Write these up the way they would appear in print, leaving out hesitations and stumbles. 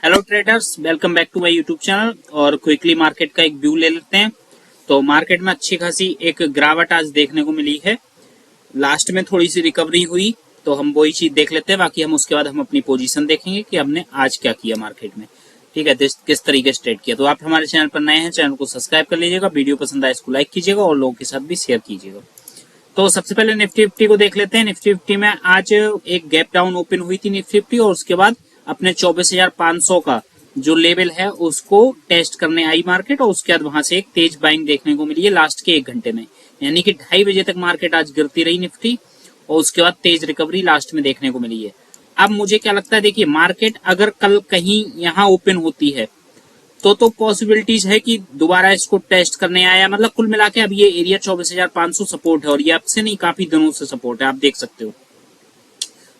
Hello traders, welcome back to my YouTube channel. और quickly market का एक view ले लेते हैं। तो मार्केट में अच्छी खासी एक गिरावट आज देखने को मिली है। लास्ट में थोड़ी सी रिकवरी हुई, तो हम वही चीज देख लेते हैं। बाकी हम उसके बाद हम अपनी पोजीशन देखेंगे कि हमने आज क्या किया मार्केट में। ठीक है, किस तरीके से ट्रेड किया। तो आप हमारे चैनल पर नए हैं, चैनल को सब्सक्राइब कर लीजिएगा, वीडियो पसंद आए इसको लाइक कीजिएगा और लोगों के साथ भी शेयर कीजिएगा। तो सबसे पहले निफ्टी फिफ्टी को देख लेते हैं। निफ्टी फिफ्टी में आज एक गैप डाउन ओपन हुई थी निफ्टी फिफ्टी, और उसके बाद अपने 24,500 का जो लेवल है उसको टेस्ट करने आई मार्केट, और उसके बाद वहां से एक तेज बाइंग देखने को मिली है लास्ट के 1 घंटे में। यानी कि 2:30 बजे तक मार्केट आज गिरती रही निफ्टी, और उसके बाद तेज रिकवरी लास्ट में देखने को मिली है। अब मुझे क्या लगता है, देखिए मार्केट अगर कल कहीं यहाँ ओपन होती है तो पॉसिबिलिटीज है कि दोबारा इसको टेस्ट करने आया। मतलब कुल मिला के अब ये एरिया 24,500 सपोर्ट है, और ये अब से नहीं काफी दिनों से सपोर्ट है। आप देख सकते हो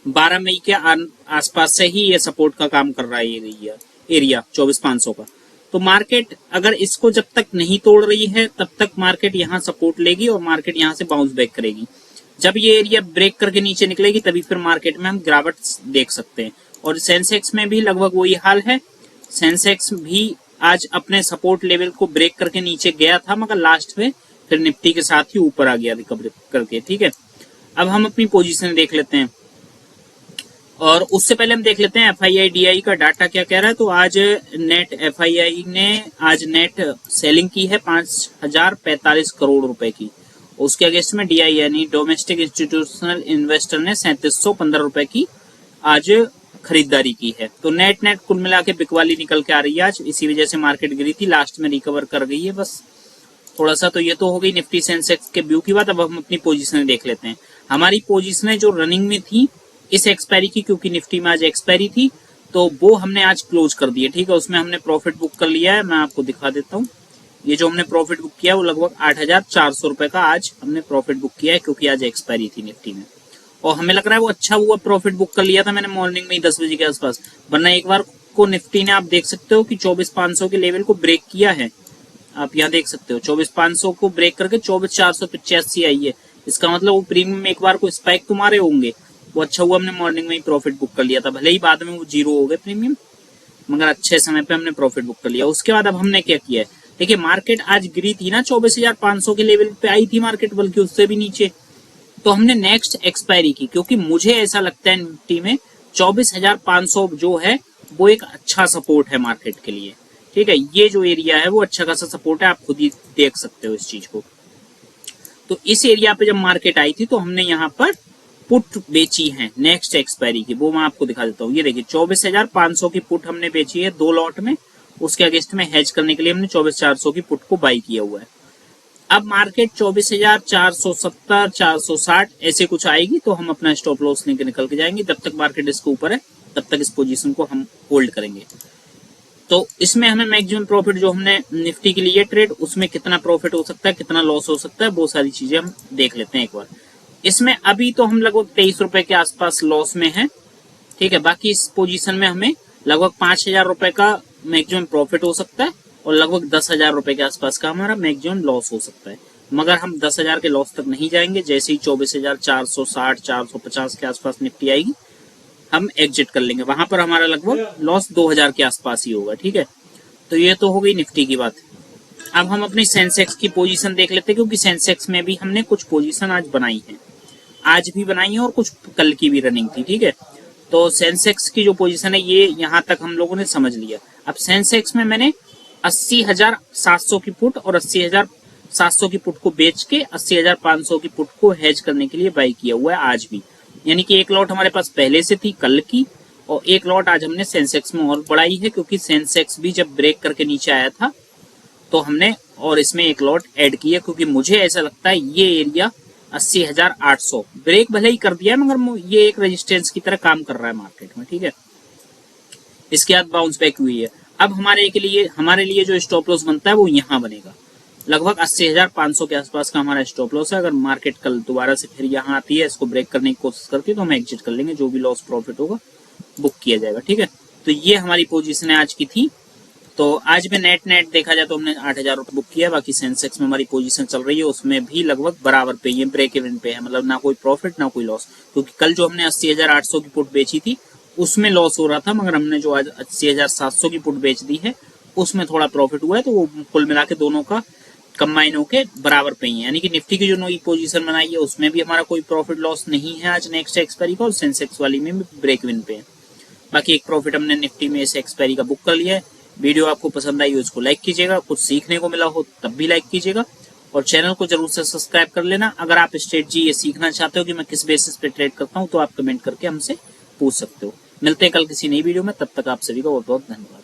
12 मई के आसपास से ही ये सपोर्ट का काम कर रहा है ये एरिया 24,500 का। तो मार्केट अगर इसको जब तक नहीं तोड़ रही है तब तक मार्केट यहाँ सपोर्ट लेगी और मार्केट यहाँ से बाउंस बैक करेगी। जब ये एरिया ब्रेक करके नीचे निकलेगी तभी फिर मार्केट में हम गिरावट देख सकते हैं। और सेंसेक्स में भी लगभग वही हाल है। सेंसेक्स भी आज अपने सपोर्ट लेवल को ब्रेक करके नीचे गया था, मगर लास्ट में फिर निफ्टी के साथ ही ऊपर आ गया रिकवरी करके। ठीक है, अब हम अपनी पोजीशन देख लेते हैं, और उससे पहले हम देख लेते हैं एफआईआई डीआई का डाटा क्या कह रहा है। तो आज नेट एफआईआई ने आज नेट सेलिंग की है 5,045 करोड़ रुपए की। उसके अगेंस्ट में डीआई यानी डोमेस्टिक इंस्टीट्यूशनल इन्वेस्टर ने 3715 रुपए की आज खरीदारी की है। तो नेट कुल मिला के बिकवाली निकल के आ रही है आज, इसी वजह से मार्केट गिरी थी, लास्ट में रिकवर कर गई है बस थोड़ा सा। तो ये तो हो गई निफ्टी सेंसेक्स के व्यू की बात। अब हम अपनी पोजीशन देख लेते हैं। हमारी पोजीशन जो रनिंग में थी इस एक्सपायरी की, क्योंकि निफ्टी में आज एक्सपायरी थी, तो वो हमने आज क्लोज कर दी है। ठीक है, उसमें हमने प्रॉफिट बुक कर लिया है। मैं आपको दिखा देता हूँ। ये जो हमने प्रॉफिट बुक किया वो लगभग 8,400 रुपए का आज हमने प्रॉफिट बुक किया है, क्योंकि आज एक्सपायरी थी निफ्टी में। और हमें लग रहा है वो अच्छा हुआ प्रॉफिट बुक कर लिया था मैंने मॉर्निंग में ही 10 बजे के आसपास, वरना एक बार को निफ्टी ने आप देख सकते हो कि 24,500 के लेवल को ब्रेक किया है। आप यहाँ देख सकते हो 24,500 को ब्रेक करके 24,485 आई है। इसका मतलब वो प्रीमियम एक बार को स्पाइक तुम्हारे होंगे। वो अच्छा हुआ हमने मॉर्निंग में ही प्रॉफिट बुक कर लिया था, भले ही बाद में वो 0 हो गए प्रीमियम, मगर अच्छे समय पे हमने प्रॉफिट बुक कर लिया। उसके बाद अब हमने क्या किया है, देखिए मार्केट आज गिरी थी ना 24,500 के लेवल पे आई थी मार्केट, बल्कि उससे भी नीचे। तो हमने नेक्स्ट एक्सपायरी की, क्योंकि मुझे ऐसा लगता है निफ्टी में 24,500 जो है वो एक अच्छा सपोर्ट है मार्केट के लिए। ठीक है, ये जो एरिया है वो अच्छा खासा सपोर्ट है, आप खुद ही देख सकते हो इस चीज को। तो इस एरिया पे जब मार्केट आई थी तो हमने यहाँ पर पुट बेची है नेक्स्ट एक्सपायरी की, वो मैं आपको दिखा देता हूँ। ये देखिए 24,500 की पुट हमने बेची है 2 लॉट में। उसके अगेंस्ट में हेज करने के लिए हमने 24,400 की पुट को बाई किया हुआ है। अब मार्केट 24,470 460 ऐसे कुछ आएगी तो हम अपना स्टॉप लॉस लेके निकल के जाएंगे। जब तक मार्केट इसके ऊपर है तब तक इस पोजीशन को हम होल्ड करेंगे। तो इसमें हमें मैक्सिमम प्रॉफिट जो हमने निफ्टी के लिए ट्रेड, उसमें कितना प्रॉफिट हो सकता है, कितना लॉस हो सकता है, वो सारी चीजें हम देख लेते हैं एक बार। इसमें अभी तो हम लगभग 23 रुपए के आसपास लॉस में है। ठीक है, बाकी इस पोजीशन में हमें लगभग 5,000 रुपए का मैक्सिमम प्रॉफिट हो सकता है, और लगभग 10,000 रुपए के आसपास का हमारा मैक्सिमम लॉस हो सकता है। मगर हम 10,000 के लॉस तक नहीं जाएंगे। जैसे ही 24,460 450 के आसपास निफ्टी आएगी हम एग्जिट कर लेंगे, वहां पर हमारा लगभग लॉस 2,000 के आसपास ही होगा। ठीक है, तो ये तो हो गई निफ्टी की बात। अब हम अपनी सेंसेक्स की पोजीशन देख लेते हैं, क्योंकि सेंसेक्स में भी हमने कुछ पोजीशन आज बनाई है, आज भी बनाई है और कुछ कल की भी रनिंग थी। ठीक है, तो सेंसेक्स की जो पोजीशन है ये यहाँ तक हम लोगों ने समझ लिया। अब सेंसेक्स में मैंने 80,700 की पुट और 80,700 की पुट को बेच के 80,500 की पुट को हेज करने के लिए बाई किया हुआ है आज भी। यानी कि एक लॉट हमारे पास पहले से थी कल की, और एक लॉट आज हमने सेंसेक्स में और बढ़ाई है, क्योंकि सेंसेक्स भी जब ब्रेक करके नीचे आया था तो हमने और इसमें एक लॉट ऐड किया, क्योंकि मुझे ऐसा लगता है ये एरिया 80,800 ब्रेक भले ही कर दिया है, मगर ये एक रेजिस्टेंस की तरह काम कर रहा है मार्केट में। ठीक है, इसके बाद बाउंस बैक हुई है। अब हमारे लिए जो स्टॉप लॉस बनता है वो यहाँ बनेगा, लगभग 80,500 के आसपास का हमारा स्टॉप लॉस है। अगर मार्केट कल दोबारा से फिर यहाँ आती है, इसको ब्रेक करने की कोशिश करती है, तो हम एग्जिट कर लेंगे, जो भी लॉस प्रॉफिट होगा बुक किया जाएगा। ठीक है, तो ये हमारी पोजीशन आज की थी। तो आज में नेट देखा जाए तो हमने 8,000 रुपये बुक किया। बाकी सेंसेक्स में हमारी पोजीशन चल रही है, उसमें भी लगभग बराबर पे ये ब्रेक इवन पे है, मतलब ना कोई प्रॉफिट ना कोई लॉस, क्योंकि कल जो हमने 80,800 की पुट बेची थी उसमें लॉस हो रहा था, मगर हमने जो आज 80,700 की पुट बेच दी है उसमें थोड़ा प्रॉफिट हुआ है, तो वो कुल मिला के दोनों का कंबाइन होके बराबर पे ही है। यानी कि निफ्टी की जो नई पोजीशन बनाई है उसमें भी हमारा कोई प्रॉफिट लॉस नहीं है आज नेक्स्ट एक्सपायरी का, और सेंसेक्स वाली में भी ब्रेक इवन पे है। बाकी एक प्रॉफिट हमने निफ्टी में इस एक्सपायरी का बुक कर लिया है। वीडियो आपको पसंद आई उसको लाइक कीजिएगा, कुछ सीखने को मिला हो तब भी लाइक कीजिएगा, और चैनल को जरूर से सब्सक्राइब कर लेना। अगर आप स्ट्रेटजी ये सीखना चाहते हो कि मैं किस बेसिस पे ट्रेड करता हूँ, तो आप कमेंट करके हमसे पूछ सकते हो। मिलते हैं कल किसी नई वीडियो में, तब तक आप सभी का बहुत बहुत धन्यवाद।